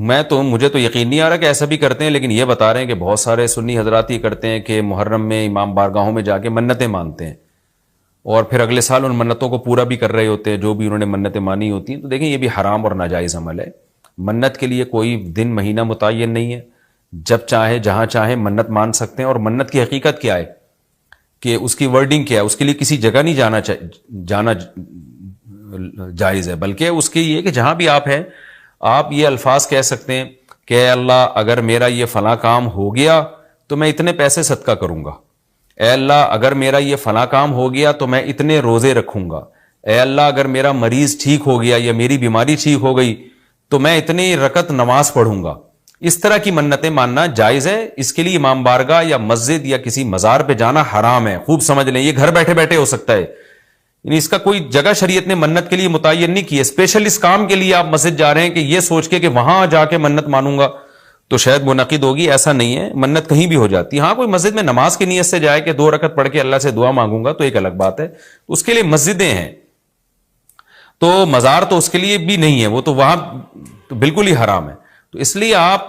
مجھے تو یقین نہیں آ رہا کہ ایسا بھی کرتے ہیں، لیکن یہ بتا رہے ہیں کہ بہت سارے سنی حضرات یہ کرتے ہیں کہ محرم میں امام بارگاہوں میں جا کے منتیں مانتے ہیں اور پھر اگلے سال ان منتوں کو پورا بھی کر رہے ہوتے ہیں جو بھی انہوں نے منتیں مانی ہوتی ہیں. تو دیکھیں یہ بھی حرام اور ناجائز عمل ہے. منت کے لیے کوئی دن مہینہ متعین نہیں ہے، جب چاہے جہاں چاہے منت مان سکتے ہیں. اور منت کی حقیقت کیا ہے کہ اس کی ورڈنگ کیا ہے، اس کے لیے کسی جگہ نہیں جانا جائز ہے، بلکہ اس کے یہ کہ جہاں بھی آپ ہیں آپ یہ الفاظ کہہ سکتے ہیں کہ اے اللہ اگر میرا یہ فلاں کام ہو گیا تو میں اتنے پیسے صدقہ کروں گا. اے اللہ اگر میرا یہ فلاں کام ہو گیا تو میں اتنے روزے رکھوں گا. اے اللہ اگر میرا مریض ٹھیک ہو گیا یا میری بیماری ٹھیک ہو گئی تو میں اتنی رکعت نماز پڑھوں گا. اس طرح کی منتیں ماننا جائز ہے. اس کے لیے امام بارگاہ یا مسجد یا کسی مزار پہ جانا حرام ہے. خوب سمجھ لیں، یہ گھر بیٹھے بیٹھے ہو سکتا ہے، یعنی اس کا کوئی جگہ شریعت نے منت کے لیے متعین نہیں کی ہے. اسپیشل اس کام کے لیے آپ مسجد جا رہے ہیں کہ یہ سوچ کے کہ وہاں جا کے منت مانوں گا تو شاید منعقد ہوگی، ایسا نہیں ہے. منت کہیں بھی ہو جاتی ہے. ہاں کوئی مسجد میں نماز کی نیت سے جائے کہ 2 رکعت پڑھ کے اللہ سے دعا مانگوں گا تو ایک الگ بات ہے، اس کے لیے مسجدیں ہیں. تو مزار تو اس کے لیے بھی نہیں ہے، وہ تو وہاں تو بالکل ہی حرام ہے. تو اس لیے آپ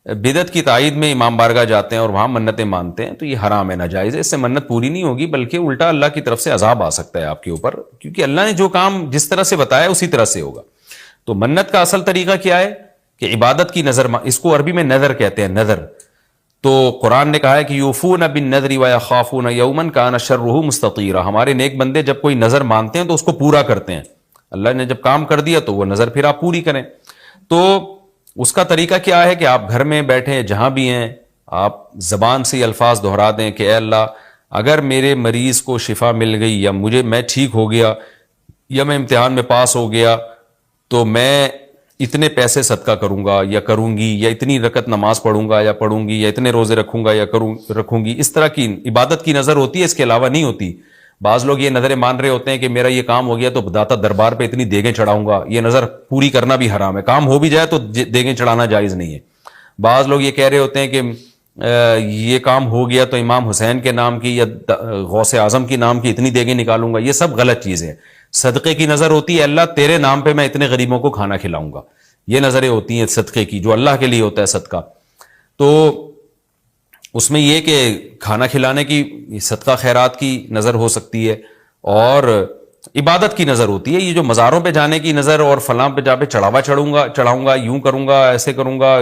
بدعت کی تائید میں امام بارگاہ جاتے ہیں اور وہاں منتیں مانتے ہیں تو یہ حرام ہے، ناجائز ہے. اس سے منت پوری نہیں ہوگی بلکہ الٹا اللہ کی طرف سے عذاب آ سکتا ہے آپ کے اوپر، کیونکہ اللہ نے جو کام جس طرح سے بتایا اسی طرح سے ہوگا. تو منت کا اصل طریقہ کیا ہے کہ عبادت کی نظر، اس کو عربی میں نظر کہتے ہیں، نظر. تو قرآن نے کہا ہے کہ یوفون بالنذر ویخافون یوما کان شرہ مستطیرا. ہمارے نیک بندے جب کوئی نظر مانتے ہیں تو اس کو پورا کرتے ہیں. اللہ نے جب کام کر دیا تو وہ نظر پھر آپ پوری کریں. تو اس کا طریقہ کیا ہے کہ آپ گھر میں بیٹھیں جہاں بھی ہیں آپ زبان سے الفاظ دہرا دیں کہ اے اللہ اگر میرے مریض کو شفا مل گئی یا میں ٹھیک ہو گیا یا میں امتحان میں پاس ہو گیا تو میں اتنے پیسے صدقہ کروں گا یا کروں گی، یا اتنی رکعت نماز پڑھوں گا یا پڑھوں گی، یا اتنے روزے رکھوں گا یا رکھوں گی. اس طرح کی عبادت کی نظر ہوتی ہے، اس کے علاوہ نہیں ہوتی. بعض لوگ یہ نظریں مان رہے ہوتے ہیں کہ میرا یہ کام ہو گیا تو داتا دربار پہ اتنی دیگیں چڑھاؤں گا. یہ نظر پوری کرنا بھی حرام ہے. کام ہو بھی جائے تو دیگیں چڑھانا جائز نہیں ہے. بعض لوگ یہ کہہ رہے ہوتے ہیں کہ یہ کام ہو گیا تو امام حسین کے نام کی یا غوث اعظم کی نام کی اتنی دیگیں نکالوں گا. یہ سب غلط چیزیں. صدقے کی نظر ہوتی ہے اللہ تیرے نام پہ میں اتنے غریبوں کو کھانا کھلاؤں گا. یہ نظریں ہوتی ہیں صدقے کی، جو اللہ کے لیے ہوتا ہے صدقہ. تو اس میں یہ کہ کھانا کھلانے کی، صدقہ خیرات کی نظر ہو سکتی ہے اور عبادت کی نظر ہوتی ہے. یہ جو مزاروں پہ جانے کی نظر اور فلاں پہ جا پہ چڑھاؤں گا، یوں کروں گا، ایسے کروں گا،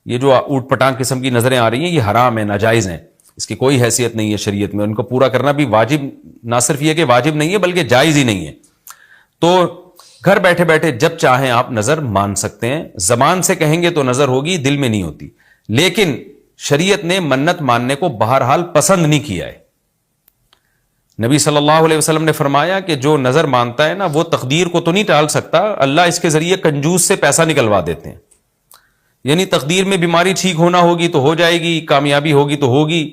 یہ جو اوٹ پٹانگ قسم کی نظریں آ رہی ہیں یہ حرام ہے، ناجائز ہیں. اس کی کوئی حیثیت نہیں ہے شریعت میں. ان کو پورا کرنا بھی واجب، نہ صرف یہ کہ واجب نہیں ہے بلکہ جائز ہی نہیں ہے. تو گھر بیٹھے بیٹھے جب چاہیں آپ نظر مان سکتے ہیں. زبان سے کہیں گے تو نظر ہوگی، دل میں نہیں ہوتی. لیکن شریعت نے منت ماننے کو بہرحال پسند نہیں کیا ہے. نبی صلی اللہ علیہ وسلم نے فرمایا کہ جو نظر مانتا ہے نا وہ تقدیر کو تو نہیں ٹال سکتا، اللہ اس کے ذریعے کنجوس سے پیسہ نکلوا دیتے ہیں. یعنی تقدیر میں بیماری ٹھیک ہونا ہوگی تو ہو جائے گی، کامیابی ہوگی تو ہوگی،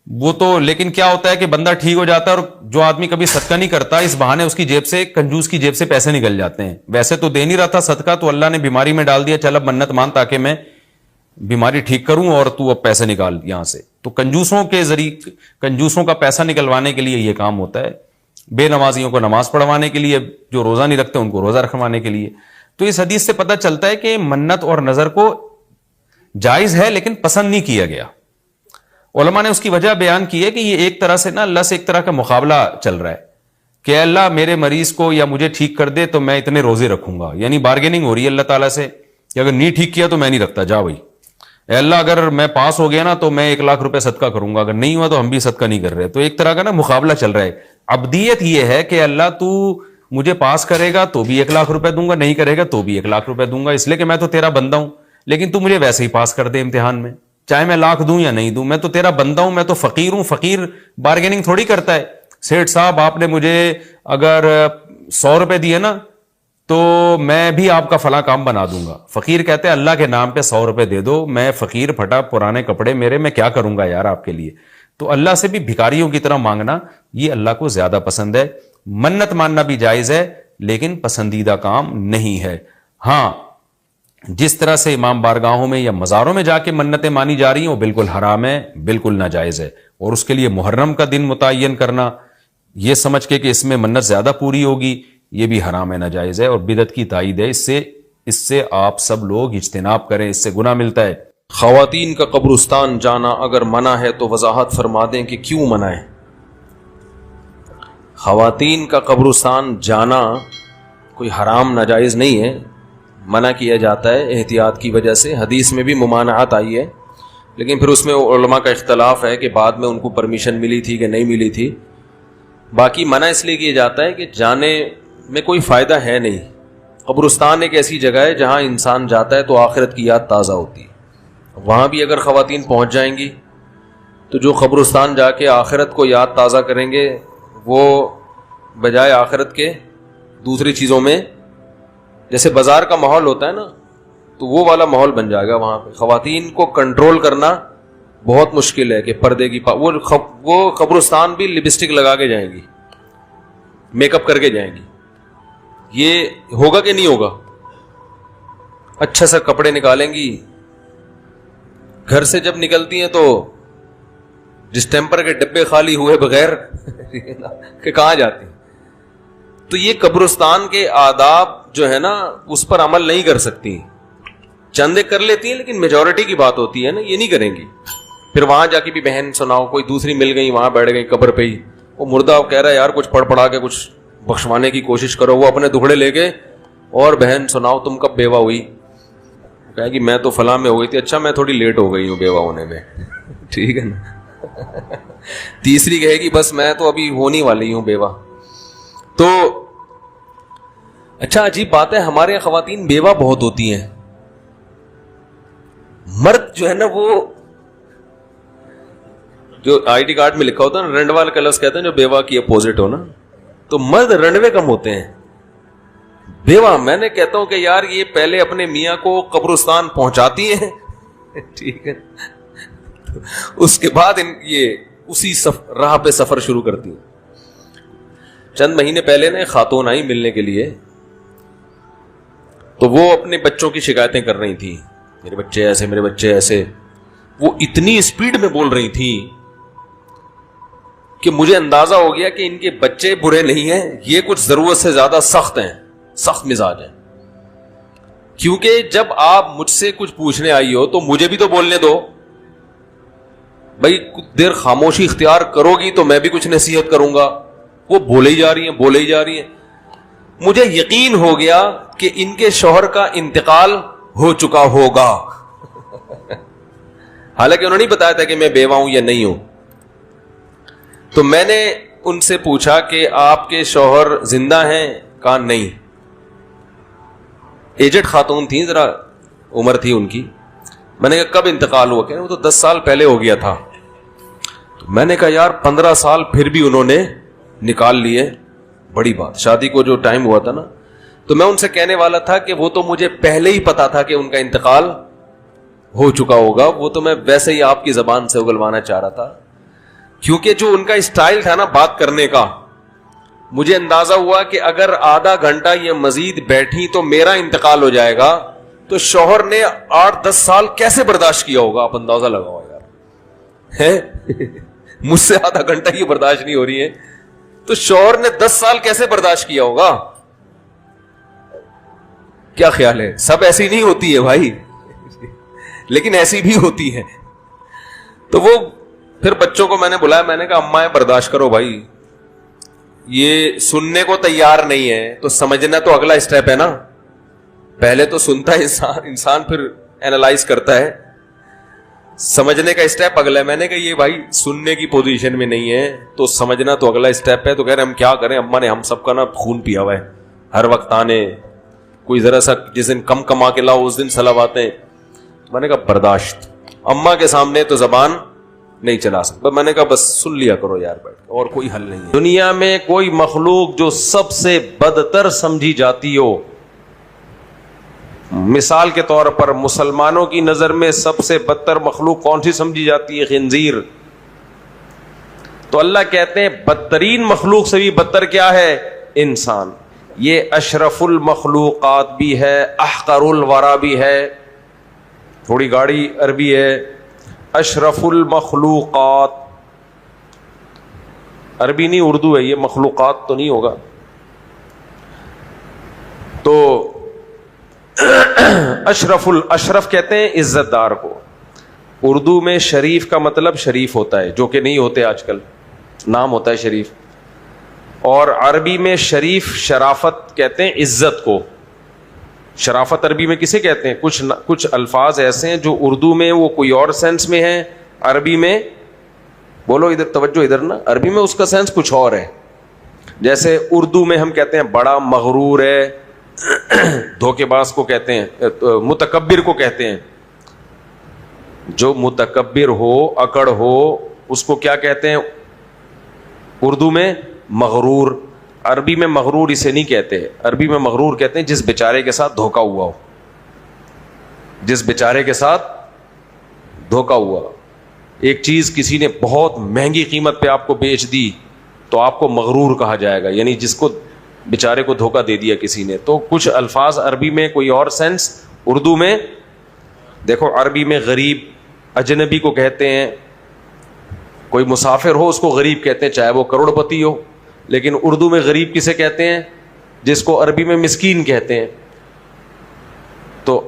وہ تو. لیکن کیا ہوتا ہے کہ بندہ ٹھیک ہو جاتا ہے اور جو آدمی کبھی صدقہ نہیں کرتا اس بہانے اس کی جیب سے، کنجوس کی جیب سے پیسے نکل جاتے ہیں. ویسے تو دے نہیں رہا تھا صدقہ تو اللہ نے بیماری میں ڈال دیا، چل اب منت مان تاکہ میں بیماری ٹھیک کروں اور تو اب پیسے نکال یہاں سے. تو کنجوسوں کے ذریعے، کنجوسوں کا پیسہ نکلوانے کے لیے یہ کام ہوتا ہے. بے نمازیوں کو نماز پڑھوانے کے لیے، جو روزہ نہیں رکھتے ان کو روزہ رکھوانے کے لیے. تو اس حدیث سے پتہ چلتا ہے کہ منت اور نظر کو جائز ہے لیکن پسند نہیں کیا گیا. علماء نے اس کی وجہ بیان کی ہے کہ یہ ایک طرح سے نا اللہ سے ایک طرح کا مقابلہ چل رہا ہے کہ اللہ میرے مریض کو یا مجھے ٹھیک کر دے تو میں اتنے روزے رکھوں گا. یعنی بارگیننگ ہو رہی ہے اللہ تعالیٰ سے کہ اگر نہیں ٹھیک کیا تو میں نہیں رکھتا، جا بھائی. اے اللہ اگر میں پاس ہو گیا نا تو میں 1,00,000 روپے صدقہ کروں گا، اگر نہیں ہوا تو ہم بھی صدقہ نہیں کر رہے. تو ایک طرح کا نا مقابلہ چل رہا ہے. عبدیت یہ ہے کہ اللہ تو مجھے پاس کرے گا تو بھی 1,00,000 روپے دوں گا، نہیں کرے گا تو بھی 1,00,000 روپے دوں گا، اس لیے کہ میں تو تیرا بندہ ہوں. لیکن تو مجھے ویسے ہی پاس کر دے امتحان میں، چاہے میں 1,00,000 دوں یا نہیں دوں، میں تو تیرا بندہ ہوں، میں تو فقیر ہوں. فقیر بارگیننگ تھوڑی کرتا ہے. سیٹھ صاحب آپ نے مجھے اگر 100 روپے دیے نا تو میں بھی آپ کا فلاں کام بنا دوں گا. فقیر کہتے ہیں اللہ کے نام پہ 100 روپے دے دو، میں فقیر پھٹا، پرانے کپڑے میرے، میں کیا کروں گا یار آپ کے لیے. تو اللہ سے بھی بھکاریوں کی طرح مانگنا یہ اللہ کو زیادہ پسند ہے. منت ماننا بھی جائز ہے لیکن پسندیدہ کام نہیں ہے. ہاں جس طرح سے امام بارگاہوں میں یا مزاروں میں جا کے منتیں مانی جا رہی ہیں وہ بالکل حرام ہے، بالکل ناجائز ہے. اور اس کے لیے محرم کا دن متعین کرنا یہ سمجھ کے کہ اس میں منت زیادہ پوری ہوگی، یہ بھی حرام ہے، ناجائز ہے اور بدعت کی تائید ہے. اس سے آپ سب لوگ اجتناب کریں، اس سے گناہ ملتا ہے۔ خواتین کا قبرستان جانا اگر منع ہے تو وضاحت فرما دیں کہ کیوں منع ہے؟ خواتین کا قبرستان جانا کوئی حرام ناجائز نہیں ہے، منع کیا جاتا ہے احتیاط کی وجہ سے، حدیث میں بھی ممانعت آئی ہے، لیکن پھر اس میں علماء کا اختلاف ہے کہ بعد میں ان کو پرمیشن ملی تھی کہ نہیں ملی تھی۔ باقی منع اس لیے کیا جاتا ہے کہ جانے میں کوئی فائدہ ہے نہیں۔ قبرستان ایک ایسی جگہ ہے جہاں انسان جاتا ہے تو آخرت کی یاد تازہ ہوتی ہے، وہاں بھی اگر خواتین پہنچ جائیں گی تو جو قبرستان جا کے آخرت کو یاد تازہ کریں گے وہ بجائے آخرت کے دوسری چیزوں میں، جیسے بازار کا ماحول ہوتا ہے نا، تو وہ والا ماحول بن جائے گا وہاں پہ۔ خواتین کو کنٹرول کرنا بہت مشکل ہے کہ پردے کی وہ قبرستان بھی لپسٹک لگا کے جائیں گی، میک اپ کر کے جائیں گی، یہ ہوگا کہ نہیں ہوگا؟ اچھا سا کپڑے نکالیں گی، گھر سے جب نکلتی ہیں تو ڈسٹمپر کے ڈبے خالی ہوئے بغیر کہ کہاں جاتی ہیں؟ تو یہ قبرستان کے آداب جو ہے نا اس پر عمل نہیں کر سکتی، چندے کر لیتی ہیں لیکن میجورٹی کی بات ہوتی ہے نا، یہ نہیں کریں گی۔ پھر وہاں جا کے بھی بہن سناؤ، کوئی دوسری مل گئی وہاں بیٹھ گئی قبر پہ ہی، وہ مردہ کہہ رہا ہے یار کچھ پڑھ پڑھا کے کچھ بخشوانے کی کوشش کرو، وہ اپنے دکھڑے لے کے، اور بہن سناؤ تم کب بیوہ ہوئی؟ کہے گی میں تو فلاں میں ہو گئی تھی، اچھا میں تھوڑی لیٹ ہو گئی ہوں بیوہ ہونے میں، ٹھیک ہے نا۔ تیسری کہے گی بس میں تو ابھی ہونے والی ہوں بیوہ۔ تو اچھا عجیب بات ہے، ہمارے یہاں خواتین بیوہ بہت ہوتی ہیں، مرد جو ہے نا وہ جو آئی ڈی کارڈ میں لکھا ہوتا ہے نا رنڈوا کا لفظ کہتے ہیں جو بیوہ کی اپوزٹ ہو نا، تو مرد رنڈوے کم ہوتے ہیں، بیوہ میں نے کہتا ہوں کہ یار یہ پہلے اپنے میاں کو قبرستان پہنچاتی ہیں ٹھیک ہے، اس کے بعد یہ اسی راہ پہ سفر شروع کرتی ہیں۔ چند مہینے پہلے نا خاتون آئی ملنے کے لیے، تو وہ اپنے بچوں کی شکایتیں کر رہی تھی، میرے بچے ایسے میرے بچے ایسے، وہ اتنی اسپیڈ میں بول رہی تھی کہ مجھے اندازہ ہو گیا کہ ان کے بچے برے نہیں ہیں، یہ کچھ ضرورت سے زیادہ سخت ہیں، سخت مزاج ہیں۔ کیونکہ جب آپ مجھ سے کچھ پوچھنے آئی ہو تو مجھے بھی تو بولنے دو بھائی، کچھ دیر خاموشی اختیار کرو گی تو میں بھی کچھ نصیحت کروں گا۔ وہ بولے ہی جا رہی ہیں بولے ہی جا رہی ہیں، مجھے یقین ہو گیا کہ ان کے شوہر کا انتقال ہو چکا ہوگا حالانکہ انہوں نے نہیں بتایا تھا کہ میں بیوہ ہوں یا نہیں ہوں۔ تو میں نے ان سے پوچھا کہ آپ کے شوہر زندہ ہیں؟ کہا نہیں۔ ایجڈ خاتون تھیں، ذرا عمر تھی ان کی۔ میں نے کہا کب انتقال ہوا؟ کہ وہ تو 10 سال پہلے ہو گیا تھا۔ تو میں نے کہا یار 15 سال پھر بھی انہوں نے نکال لیے، بڑی بات، شادی کو جو ٹائم ہوا تھا نا۔ تو میں ان سے کہنے والا تھا کہ وہ تو مجھے پہلے ہی پتا تھا کہ ان کا انتقال ہو چکا ہوگا، وہ تو میں ویسے ہی آپ کی زبان سے اگلوانا چاہ رہا تھا، کیونکہ جو ان کا اسٹائل تھا نا بات کرنے کا، مجھے اندازہ ہوا کہ اگر آدھا گھنٹہ یہ مزید بیٹھی تو میرا انتقال ہو جائے گا، تو شوہر نے 8-10 سال کیسے برداشت کیا ہوگا، آپ اندازہ لگاؤ یار، ہے مجھ سے آدھا گھنٹہ یہ برداشت نہیں ہو رہی ہے تو شوہر نے 10 سال کیسے برداشت کیا ہوگا؟ کیا خیال ہے؟ سب ایسی نہیں ہوتی ہے بھائی، لیکن ایسی بھی ہوتی ہے۔ تو وہ پھر بچوں کو میں نے بلایا، میں نے کہا اماں برداشت کرو بھائی، یہ سننے کو تیار نہیں ہے تو سمجھنا تو اگلا اسٹیپ ہے نا، پہلے تو سنتا ہے انسان پھر اینالائز کرتا ہے، سمجھنے کا اسٹیپ اگلا ہے۔ میں نے کہا یہ بھائی سننے کی پوزیشن میں نہیں ہے تو سمجھنا تو اگلا اسٹیپ ہے۔ تو کہہ رہے ہم کیا کریں، اماں نے ہم سب کا نا خون پیا ہوا ہے، ہر وقت آنے، کوئی ذرا سا جس دن کم کما کے لاؤ اس دن صلواتیں۔ میں نے کہا برداشت، اماں کے سامنے تو زبان نہیں چلا سکتا۔ میں نے کہا بس سن لیا کرو یار بیٹھ کے، اور کوئی حل نہیں ہے۔ دنیا میں کوئی مخلوق جو سب سے بدتر سمجھی جاتی ہو، مثال کے طور پر مسلمانوں کی نظر میں سب سے بدتر مخلوق کون سی سمجھی جاتی ہے؟ خنزیر۔ تو اللہ کہتے ہیں بدترین مخلوق سے بھی بدتر کیا ہے؟ انسان۔ یہ اشرف المخلوقات بھی ہے، احقر الورا بھی ہے، تھوڑی گاڑی عربی ہے، اشرف المخلوقات، عربی نہیں اردو ہے یہ، مخلوقات تو نہیں ہوگا۔ تو اشرف کہتے ہیں عزت دار کو. اردو میں شریف کا مطلب شریف ہوتا ہے, جو کہ نہیں ہوتے آج کل, نام ہوتا ہے شریف. اور عربی میں شریف شرافت کہتے ہیں عزت کو. شرافت عربی میں کسے کہتے ہیں؟ کچھ الفاظ ایسے ہیں جو اردو میں وہ کوئی اور سینس میں ہیں, عربی میں, بولو ادھر توجہ ادھر نا, عربی میں اس کا سینس کچھ اور ہے. جیسے اردو میں ہم کہتے ہیں بڑا مغرور ہے, دھوکے باز کو کہتے ہیں, متکبر کو کہتے ہیں. جو متکبر ہو, اکڑ ہو, اس کو کیا کہتے ہیں اردو میں؟ مغرور. عربی میں مغرور اسے نہیں کہتے, عربی میں مغرور کہتے ہیں جس بیچارے کے ساتھ دھوکا ہوا ہو. جس بیچارے کے ساتھ دھوکا ہوا, ایک چیز کسی نے بہت مہنگی قیمت پہ آپ کو بیچ دی تو آپ کو مغرور کہا جائے گا, یعنی جس کو بیچارے کو دھوکا دے دیا کسی نے. تو کچھ الفاظ عربی میں کوئی اور سینس, اردو میں دیکھو عربی میں غریب اجنبی کو کہتے ہیں, کوئی مسافر ہو اس کو غریب کہتے ہیں چاہے وہ کروڑ پتی ہو. لیکن اردو میں غریب کسے کہتے ہیں؟ جس کو عربی میں مسکین کہتے ہیں. تو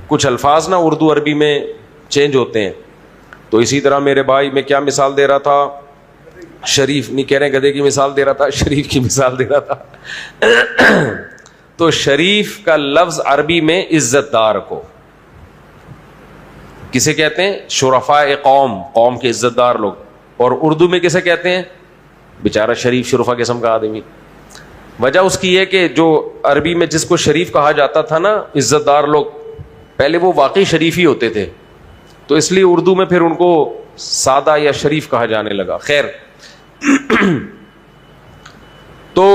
کچھ الفاظ نا اردو عربی میں چینج ہوتے ہیں. تو اسی طرح میرے بھائی میں کیا مثال دے رہا تھا, شریف نہیں کہہ رہے گدھے کی مثال دے رہا تھا, شریف کی مثال دے رہا تھا. تو شریف کا لفظ عربی میں عزت دار کو کسے کہتے ہیں؟ شرفاء قوم, قوم کے عزت دار لوگ. اور اردو میں کسے کہتے ہیں؟ بیچارہ شریف شرفا قسم کا آدمی. وجہ اس کی ہے کہ جو عربی میں جس کو شریف کہا جاتا تھا نا, عزت دار لوگ, پہلے وہ واقعی شریف ہی ہوتے تھے, تو اس لیے اردو میں پھر ان کو سادہ یا شریف کہا جانے لگا. خیر, تو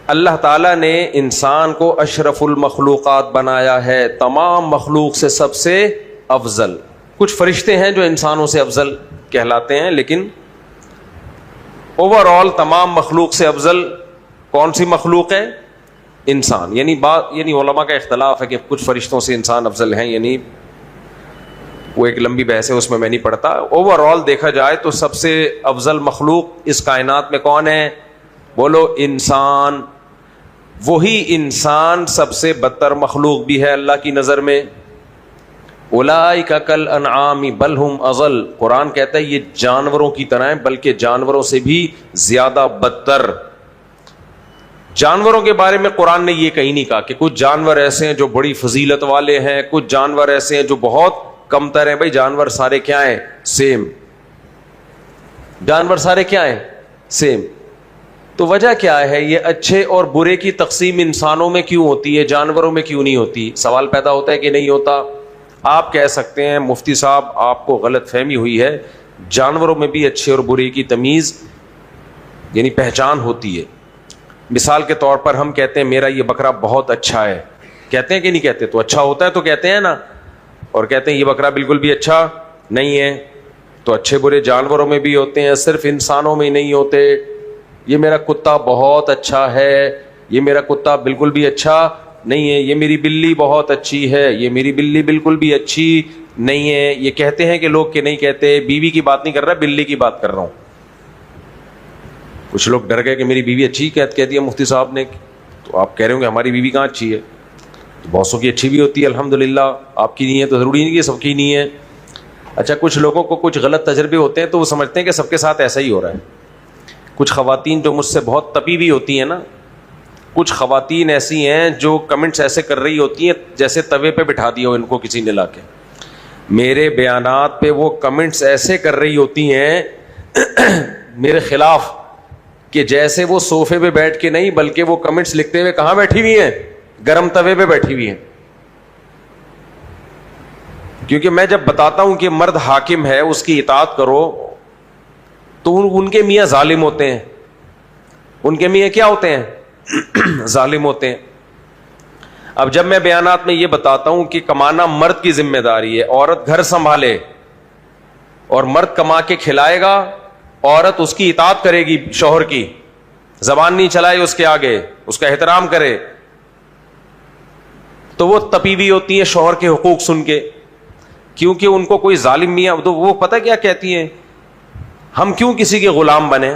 اللہ تعالیٰ نے انسان کو اشرف المخلوقات بنایا ہے, تمام مخلوق سے سب سے افضل. کچھ فرشتے ہیں جو انسانوں سے افضل کہلاتے ہیں, لیکن اوور آل تمام مخلوق سے افضل کون سی مخلوق ہے؟ انسان. یعنی علماء کا اختلاف ہے کہ کچھ فرشتوں سے انسان افضل ہیں, یعنی وہ ایک لمبی بحث ہے, اس میں نہیں پڑھتا. اوور آل دیکھا جائے تو سب سے افضل مخلوق اس کائنات میں کون ہے؟ بولو انسان. وہی انسان سب سے بدتر مخلوق بھی ہے اللہ کی نظر میں. اولئک کالانعام بل ہم اضل. قرآن کہتا ہے یہ جانوروں کی طرح ہیں, بلکہ جانوروں سے بھی زیادہ بدتر. جانوروں کے بارے میں قرآن نے یہ کہیں نہیں کہا کہ کچھ جانور ایسے ہیں جو بڑی فضیلت والے ہیں, کچھ جانور ایسے ہیں جو بہت کم تر ہیں. بھائی جانور سارے کیا ہیں؟ سیم. جانور سارے کیا ہیں؟ سیم. تو وجہ کیا ہے یہ اچھے اور برے کی تقسیم انسانوں میں کیوں ہوتی ہے, جانوروں میں کیوں نہیں ہوتی؟ سوال پیدا ہوتا ہے کہ نہیں ہوتا. آپ کہہ سکتے ہیں مفتی صاحب آپ کو غلط فہمی ہوئی ہے, جانوروں میں بھی اچھے اور برے کی تمیز یعنی پہچان ہوتی ہے. مثال کے طور پر ہم کہتے ہیں میرا یہ بکرا بہت اچھا ہے, کہتے ہیں کہ نہیں کہتے؟ تو اچھا ہوتا ہے تو کہتے ہیں نا. اور کہتے ہیں یہ بکرا بالکل بھی اچھا نہیں ہے. تو اچھے برے جانوروں میں بھی ہوتے ہیں, صرف انسانوں میں ہی نہیں ہوتے. یہ میرا کتا بہت اچھا ہے, یہ میرا کتا بالکل بھی اچھا نہیں ہے. یہ میری بلی بہت اچھی ہے, یہ میری بلی بالکل بھی اچھی نہیں ہے. یہ کہتے ہیں کہ لوگ کہ نہیں کہتے. بیوی کی بات نہیں کر رہا, بلی کی بات کر رہا ہوں. کچھ لوگ ڈر گئے کہ میری بیوی اچھی کہہ دیا مفتی صاحب نے, تو آپ کہہ رہے ہوں کہ ہماری بیوی کہاں اچھی ہے؟ تو بہتوں کی اچھی بھی ہوتی ہے الحمدللہ, آپ کی نہیں ہے تو ضروری نہیں کہ سب کی نہیں ہے. اچھا کچھ لوگوں کو کچھ غلط تجربے ہوتے ہیں تو وہ سمجھتے ہیں کہ سب کے ساتھ ایسا ہی ہو رہا ہے. کچھ خواتین جو مجھ سے بہت تپی بھی ہوتی ہیں نا, کچھ خواتین ایسی ہیں جو کمنٹس ایسے کر رہی ہوتی ہیں جیسے توے پہ بٹھا دیا ہو ان کو کسی نے لا کے. میرے بیانات پہ وہ کمنٹس ایسے کر رہی ہوتی ہیں میرے خلاف کہ جیسے وہ صوفے پہ بیٹھ کے نہیں بلکہ وہ کمنٹس لکھتے ہوئے کہاں بیٹھی ہوئی ہیں؟ گرم توے پہ بیٹھی ہوئی ہیں. کیونکہ میں جب بتاتا ہوں کہ مرد حاکم ہے اس کی اطاعت کرو تو ان کے میاں ظالم ہوتے ہیں. ان کے میاں کیا ہوتے ہیں؟ ظالم ہوتے ہیں. اب جب میں بیانات میں یہ بتاتا ہوں کہ کمانا مرد کی ذمہ داری ہے, عورت گھر سنبھالے اور مرد کما کے کھلائے گا, عورت اس کی اطاعت کرے گی شوہر کی, زبان نہیں چلائے اس کے آگے, اس کا احترام کرے, تو وہ تپی بھی ہوتی ہیں شوہر کے حقوق سن کے. کیونکہ ان کو کوئی ظالم میاں, تو وہ پتہ کیا کہتی ہیں, ہم کیوں کسی کے غلام بنے,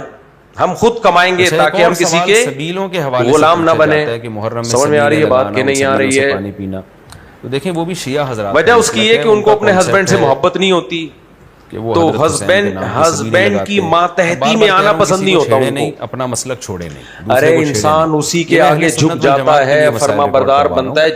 ہم خود کمائیں گے تاکہ ہم کسی کے سبیلوں کے حوالے غلام نہ بنے. کہ محرم میں سمجھ میں آ رہی ہے بات کہ نہیں آ رہی ہے؟ پانی پینا تو دیکھیں وہ بھی شیعہ حضرات وجہ اس کی یہ کہ ان کو اپنے ہسبینڈ سے محبت نہیں ہوتی, تو ہسبینڈ کی ماتحتی میں آنا پسند نہیں ہوتا ان کو. اپنا مسلک چھوڑے نہیں. ارے انسان اسی کے آگے جھک جاتا ہے, فرما بردار بنتا ہے